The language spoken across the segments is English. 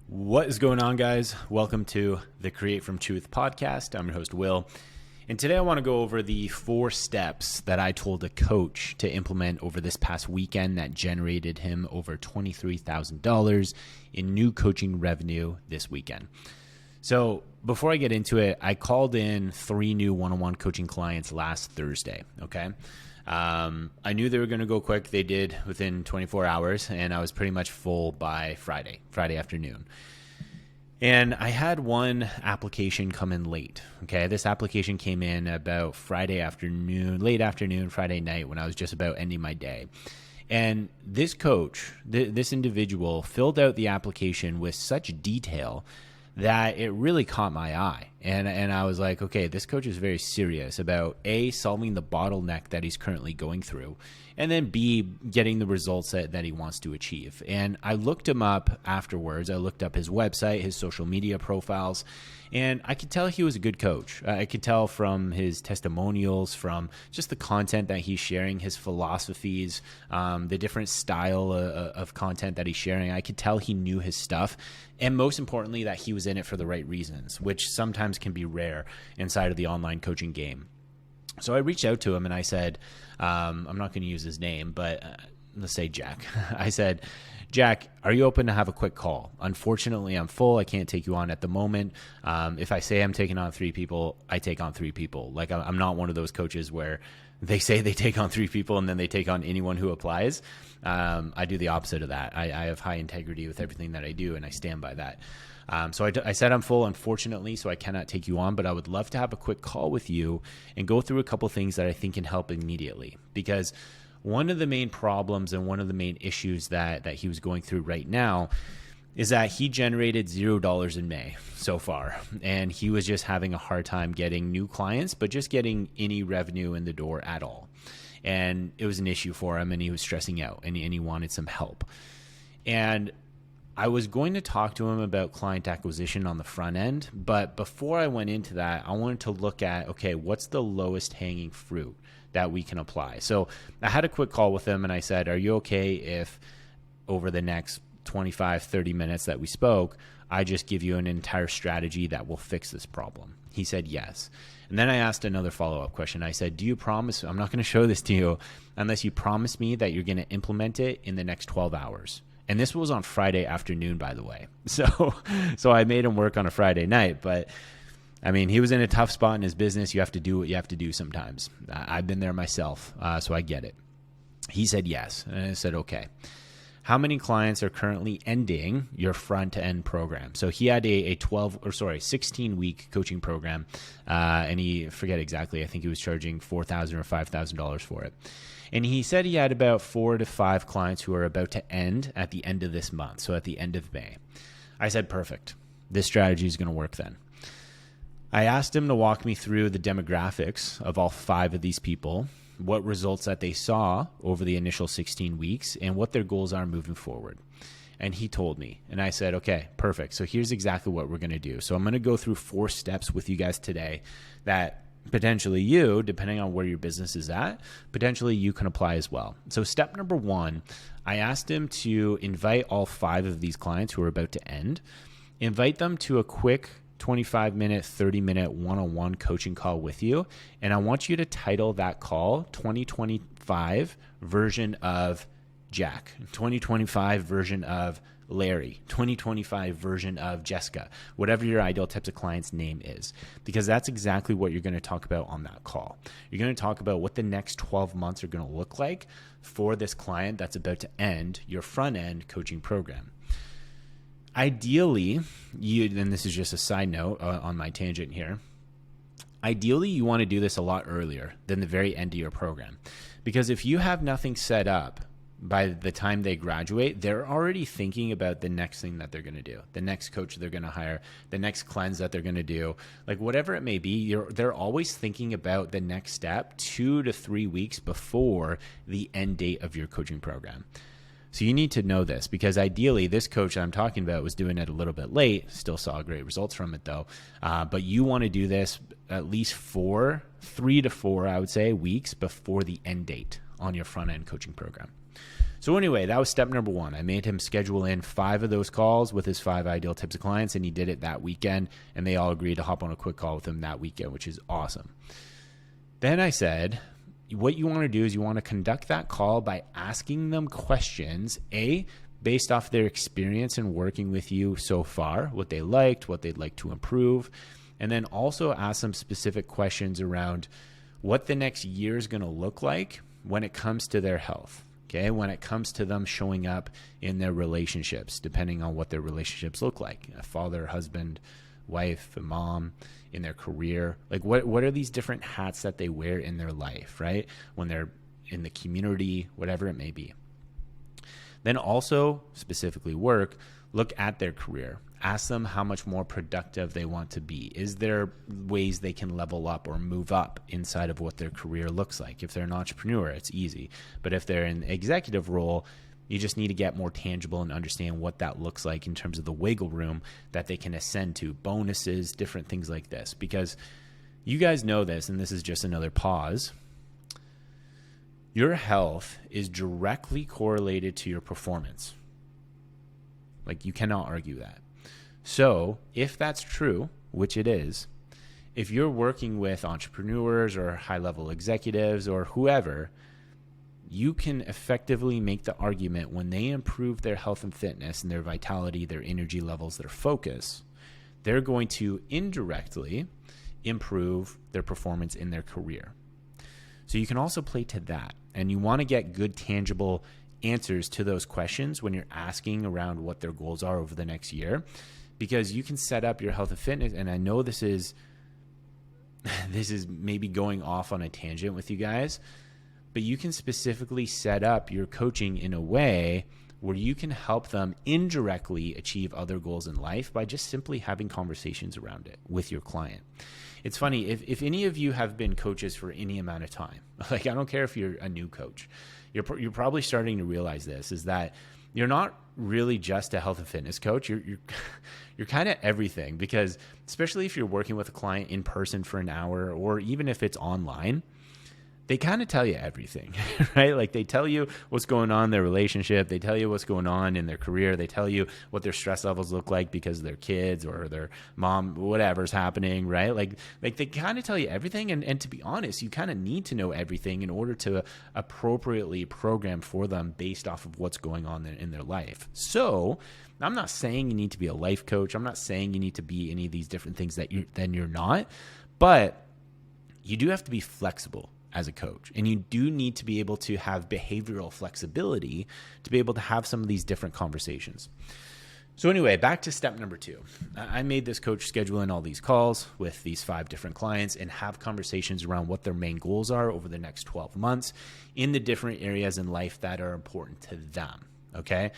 What is going on, guys? Welcome to the Create from Truth podcast. I'm your host, Will. And today I want to go over the 4 steps that I told a coach to implement over this past weekend that generated him over $23,000 in new coaching revenue this weekend. So before I get into it, I called in 3 new one-on-one coaching clients last Thursday, okay? I knew they were going to go quick. They did within 24 hours, and I was pretty much full by Friday afternoon. And I had one application come in late, okay? This application came in about Friday afternoon, late afternoon, Friday night when I was just about ending my day. And this coach, this individual filled out the application with such detail that it really caught my eye. And I was like, okay, this coach is very serious about A, solving the bottleneck that he's currently going through, and then B, getting the results that he wants to achieve. And I looked him up afterwards. I looked up his website, his social media profiles, and I could tell he was a good coach. I could tell from his testimonials, from just the content that he's sharing, his philosophies, the different style of content that he's sharing. I could tell he knew his stuff. And most importantly, that he was in it for the right reasons, which sometimes can be rare inside of the online coaching game. So I reached out to him and I said, I'm not going to use his name, but let's say Jack. I said, Jack, are you open to have a quick call? Unfortunately, I'm full. I can't take you on at the moment. If I say I'm taking on 3 people, I take on 3 people. Like, I'm not one of those coaches where they say they take on 3 people and then they take on anyone who applies. I do the opposite of that. I have high integrity with everything that I do, and I stand by that. So I said I'm full, unfortunately, so I cannot take you on, but I would love to have a quick call with you and go through a couple things that I think can help immediately. Because one of the main problems and one of the main issues that he was going through right now is that he generated $0 in May so far, and he was just having a hard time getting new clients, but just getting any revenue in the door at all. And it was an issue for him, and he was stressing out, and he wanted some help. And I was going to talk to him about client acquisition on the front end, but before I went into that, I wanted to look at, okay, what's the lowest hanging fruit that we can apply? So I had a quick call with him, and I said, are you okay if over the next 25, 30 minutes that we spoke, I just give you an entire strategy that will fix this problem? He said yes. And then I asked another follow-up question. I said, do you promise, I'm not going to show this to you unless you promise me that you're going to implement it in the next 12 hours. And this was on Friday afternoon, by the way. So I made him work on a Friday night, but I mean, he was in a tough spot in his business. You have to do what you have to do sometimes. I've been there myself, so I get it. He said yes. And I said, okay. How many clients are currently ending your front end program? So he had a 16-week coaching program, and he, forget exactly, I think he was charging $4,000 or $5,000 for it. And he said he had about 4 to 5 clients who are about to end at the end of this month, so at the end of May. I said, perfect. This strategy is going to work then. I asked him to walk me through the demographics of all 5 of these people, what results that they saw over the initial 16 weeks, and what their goals are moving forward. And he told me, and I said, okay, perfect. So here's exactly what we're going to do. So I'm going to go through 4 steps with you guys today that potentially you, depending on where your business is at, potentially you can apply as well. So step number 1, I asked him to invite all 5 of these clients who are about to end, invite them to a quick 25-minute, 30-minute one-on-one coaching call with you. And I want you to title that call 2025 version of Jack, 2025 version of Larry, 2025 version of Jessica, whatever your ideal types of client's name is, because that's exactly what you're going to talk about on that call. You're going to talk about what the next 12 months are going to look like for this client that's about to end your front end coaching program. Ideally, and this is just a side note on my tangent here, ideally you want to do this a lot earlier than the very end of your program, because if you have nothing set up by the time they graduate, they're already thinking about the next thing that they're going to do, the next coach they're going to hire, the next cleanse that they're going to do, like whatever it may be. They're always thinking about the next step 2 to 3 weeks before the end date of your coaching program. So you need to know this, because ideally this coach I'm talking about was doing it a little bit late, still saw great results from it though. But you want to do this at least 3 to 4, I would say, weeks before the end date on your front end coaching program. So anyway, that was step number 1. I made him schedule in 5 of those calls with his 5 ideal types of clients, and he did it that weekend, and they all agreed to hop on a quick call with him that weekend, which is awesome. Then I said, what you want to do is you want to conduct that call by asking them questions, based off their experience in working with you so far, what they liked, what they'd like to improve, and then also ask them specific questions around what the next year is going to look like when it comes to their health. Okay, when it comes to them showing up in their relationships, depending on what their relationships look like, a father, husband, wife, a mom, in their career, like what are these different hats that they wear in their life, right? When they're in the community, whatever it may be. Then also specifically work, look at their career. Ask them how much more productive they want to be. Is there ways they can level up or move up inside of what their career looks like? If they're an entrepreneur, it's easy. But if they're in an executive role, you just need to get more tangible and understand what that looks like in terms of the wiggle room that they can ascend to, bonuses, different things like this. Because you guys know this, and this is just another pause. Your health is directly correlated to your performance. Like, you cannot argue that. So if that's true, which it is, if you're working with entrepreneurs or high-level executives or whoever, you can effectively make the argument when they improve their health and fitness and their vitality, their energy levels, their focus, they're going to indirectly improve their performance in their career. So you can also play to that. And you want to get good, tangible answers to those questions when you're asking around what their goals are over the next year, because you can set up your health and fitness. And I know this is maybe going off on a tangent with you guys, but you can specifically set up your coaching in a way where you can help them indirectly achieve other goals in life by just simply having conversations around it with your client. It's funny, if any of you have been coaches for any amount of time, like I don't care if you're a new coach, you're probably starting to realize this, is that you're not really just a health and fitness coach. You're kind of everything, because especially if you're working with a client in person for an hour, or even if it's online, they kind of tell you everything, right? Like they tell you what's going on in their relationship. They tell you what's going on in their career. They tell you what their stress levels look like because of their kids or their mom, whatever's happening, right? Like they kind of tell you everything. And to be honest, you kind of need to know everything in order to appropriately program for them based off of what's going on in their life. So I'm not saying you need to be a life coach. I'm not saying you need to be any of these different things that you're not, but you do have to be flexible as a coach. And you do need to be able to have behavioral flexibility to be able to have some of these different conversations. So anyway, back to step number 2. I made this coach schedule in all these calls with these 5 different clients and have conversations around what their main goals are over the next 12 months in the different areas in life that are important to them. Okay.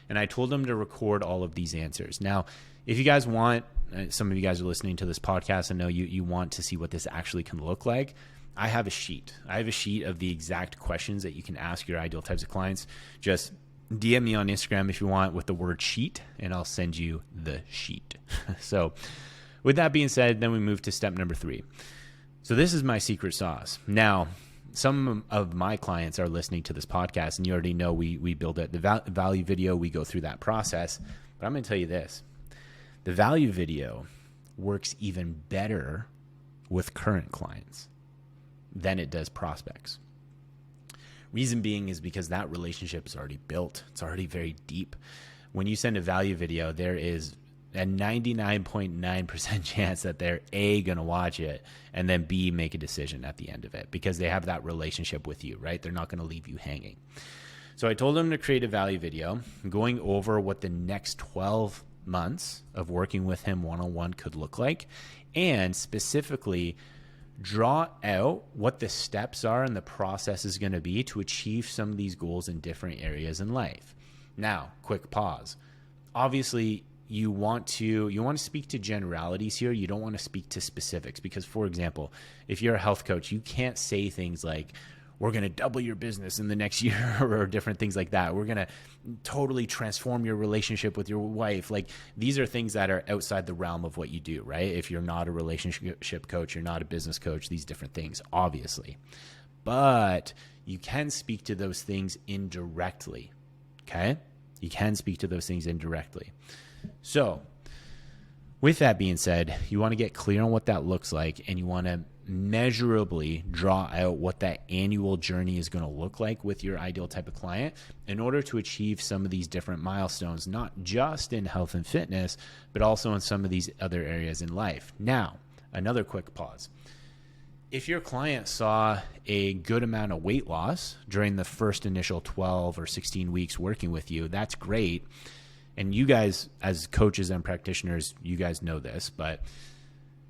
And I told them to record all of these answers. Now, if you guys want, some of you guys are listening to this podcast and know you want to see what this actually can look like, I have a sheet. I have a sheet of the exact questions that you can ask your ideal types of clients. Just DM me on Instagram if you want with the word sheet, and I'll send you the sheet. So with that being said, then we move to step number 3. So this is my secret sauce. Now, some of my clients are listening to this podcast, and you already know we build the value video. We go through that process. But I'm going to tell you this. The value video works even better with current clients than it does prospects. Reason being is because that relationship is already built. It's already very deep. When you send a value video, there is a 99.9% chance that they're A, going to watch it, and then B, make a decision at the end of it, because they have that relationship with you, right? They're not going to leave you hanging. So I told them to create a value video going over what the next 12 months of working with him one-on-one could look like, and specifically draw out what the steps are and the process is going to be to achieve some of these goals in different areas in life. Now, quick pause. Obviously, you want to speak to generalities here. You don't want to speak to specifics, because, for example, if you're a health coach, you can't say things like, we're going to double your business in the next year, or different things like that. We're going to totally transform your relationship with your wife. Like, these are things that are outside the realm of what you do, right? If you're not a relationship coach, you're not a business coach, these different things, obviously. But you can speak to those things indirectly, Okay. You can speak to those things indirectly. So with that being said, you want to get clear on what that looks like, and you want to measurably draw out what that annual journey is going to look like with your ideal type of client in order to achieve some of these different milestones, not just in health and fitness, but also in some of these other areas in life. Now, another quick pause. If your client saw a good amount of weight loss during the first initial 12 or 16 weeks working with you, that's great. And you guys, as coaches and practitioners, you guys know this, but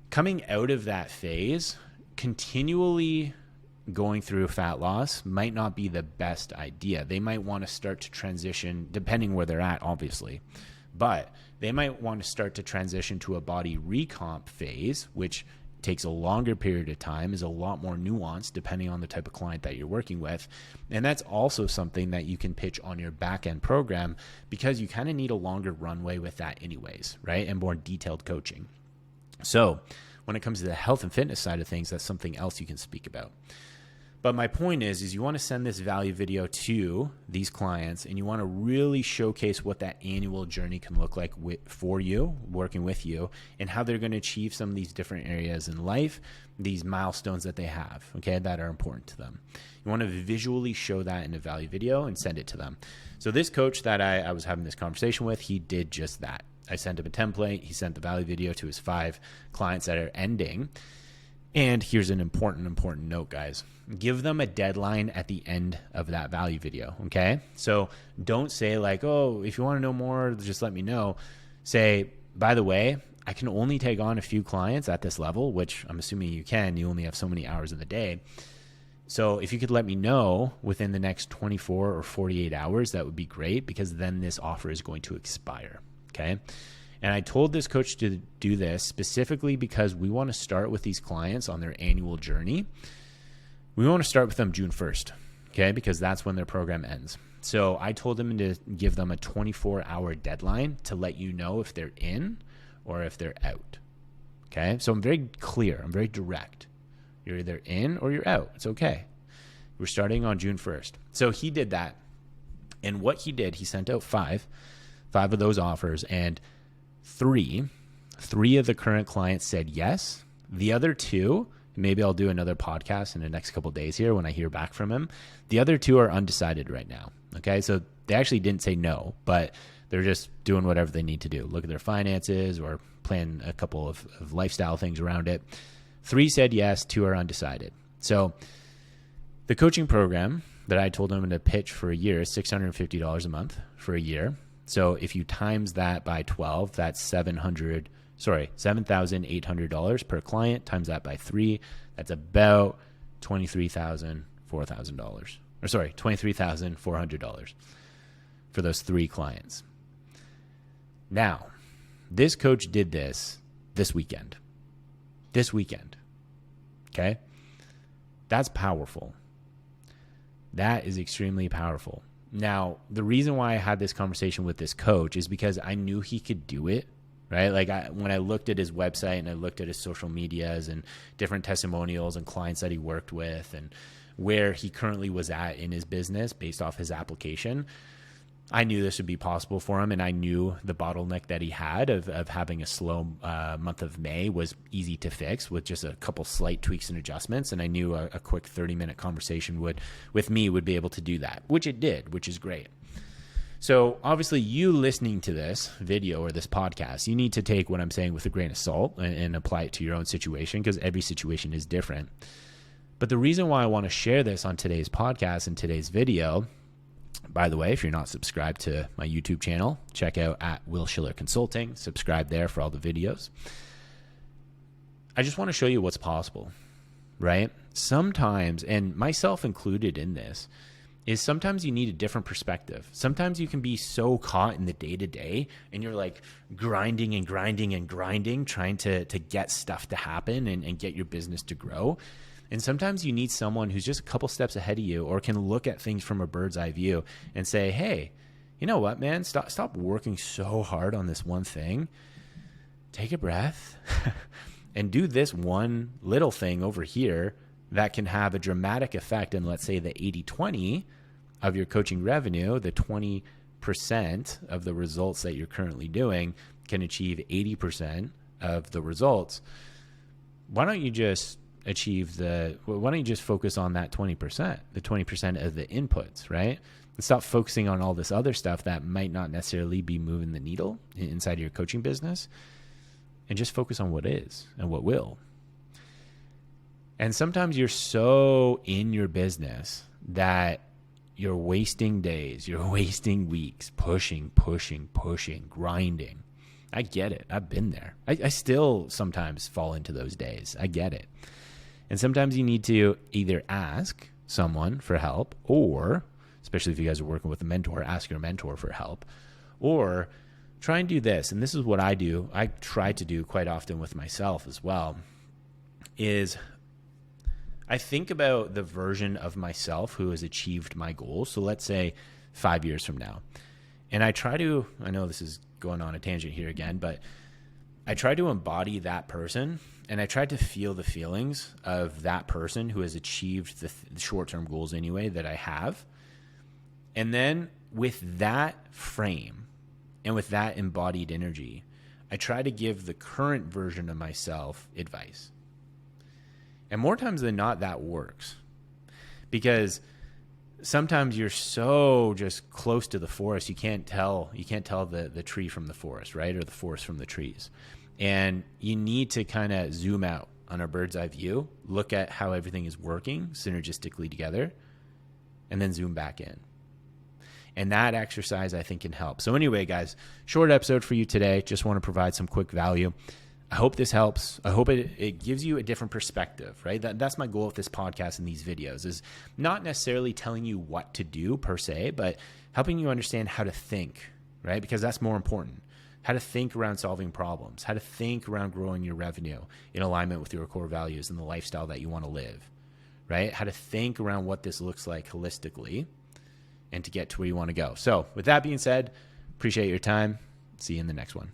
coming out of that phase, continually going through fat loss might not be the best idea. They might want to start to transition, depending where they're at, obviously, but they might want to start to transition to a body recomp phase, which takes a longer period of time, is a lot more nuanced depending on the type of client that you're working with. And that's also something that you can pitch on your back end program, because you kind of need a longer runway with that anyways, right? And more detailed coaching. So when it comes to the health and fitness side of things, that's something else you can speak about. But my point is you want to send this value video to these clients, and you want to really showcase what that annual journey can look like for you, working with you, and how they're going to achieve some of these different areas in life, these milestones that they have, okay, that are important to them. You want to visually show that in a value video and send it to them. So this coach that I was having this conversation with, he did just that. I sent him a template. He sent the value video to his 5 clients that are ending. And here's an important note, guys. Give them a deadline at the end of that value video, okay? So don't say like, oh, if you want to know more, just let me know. Say, by the way, I can only take on a few clients at this level, which I'm assuming you can. You only have so many hours in the day. So if you could let me know within the next 24 or 48 hours, that would be great, because then this offer is going to expire, okay? And I told this coach to do this specifically because we want to start with these clients on their annual journey. We want to start with them June 1st, okay? Because that's when their program ends. So I told him to give them a 24-hour deadline to let you know if they're in or if they're out, okay? So I'm very clear. I'm very direct. You're either in or you're out. It's okay. We're starting on June 1st. So he did that. And what he did, he sent out five of those offers, and three of the current clients said yes. The other 2, maybe I'll do another podcast in the next couple of days here when I hear back from him. The other 2 are undecided right now. Okay. So they actually didn't say no, but they're just doing whatever they need to do. Look at their finances or plan a couple of lifestyle things around it. 3 said yes, 2 are undecided. So the coaching program that I told them to pitch for a year is $650 a month for a year. So if you times that by 12, that's $7,800 per client. Times that by 3, that's about $23,400 for those 3 clients. Now, this coach did this weekend. Okay? That's powerful. That is extremely powerful. Now, the reason why I had this conversation with this coach is because I knew he could do it, right? Like when I looked at his website and I looked at his social medias and different testimonials and clients that he worked with and where he currently was at in his business based off his application, I knew this would be possible for him. And I knew the bottleneck that he had of having a slow month of May was easy to fix with just a couple slight tweaks and adjustments. And I knew a quick 30-minute conversation with me would be able to do that, which it did, which is great. So obviously you listening to this video or this podcast, you need to take what I'm saying with a grain of salt and apply it to your own situation, because every situation is different. But the reason why I want to share this on today's podcast and today's video, by the way, if you're not subscribed to my YouTube channel, check out at Will Schiller Consulting. Subscribe there for all the videos. I just want to show you what's possible, right? Sometimes, and myself included in this, is sometimes you need a different perspective. Sometimes you can be so caught in the day-to-day and you're like grinding, trying to get stuff to happen and get your business to grow. And sometimes you need someone who's just a couple steps ahead of you or can look at things from a bird's eye view and say, hey, you know what, man, stop working so hard on this one thing. Take a breath and do this one little thing over here that can have a dramatic effect in, let's say, the 80-20 of your coaching revenue, the 20 20% of the results that you're currently doing can achieve 80% of the results, why don't you just focus on that 20%, the 20% of the inputs, right? And stop focusing on all this other stuff that might not necessarily be moving the needle inside of your coaching business, and just focus on what is and what will. And sometimes you're so in your business that you're wasting days, you're wasting weeks, pushing, grinding. I get it. I've been there. I still sometimes fall into those days. I get it. And sometimes you need to either ask someone for help, or, especially if you guys are working with a mentor, ask your mentor for help, or try and do this. And this is what I do. I try to do quite often with myself as well, is I think about the version of myself who has achieved my goals. So let's say 5 years from now. And I know this is going on a tangent here again, but I try to embody that person, and I try to feel the feelings of that person who has achieved the short-term goals anyway that I have. And then with that frame and with that embodied energy, I try to give the current version of myself advice. And more times than not, that works, because sometimes you're so just close to the forest, you can't tell the tree from the forest, right? Or the forest from the trees. And you need to kind of zoom out on a bird's eye view, look at how everything is working synergistically together, and then zoom back in. And that exercise, I think, can help. So anyway, guys, short episode for you today. Just want to provide some quick value. I hope this helps. I hope it gives you a different perspective, right? That's my goal with this podcast and these videos, is not necessarily telling you what to do per se, but helping you understand how to think, right? Because that's more important. How to think around solving problems, how to think around growing your revenue in alignment with your core values and the lifestyle that you want to live, right? How to think around what this looks like holistically and to get to where you want to go. So with that being said, appreciate your time. See you in the next one.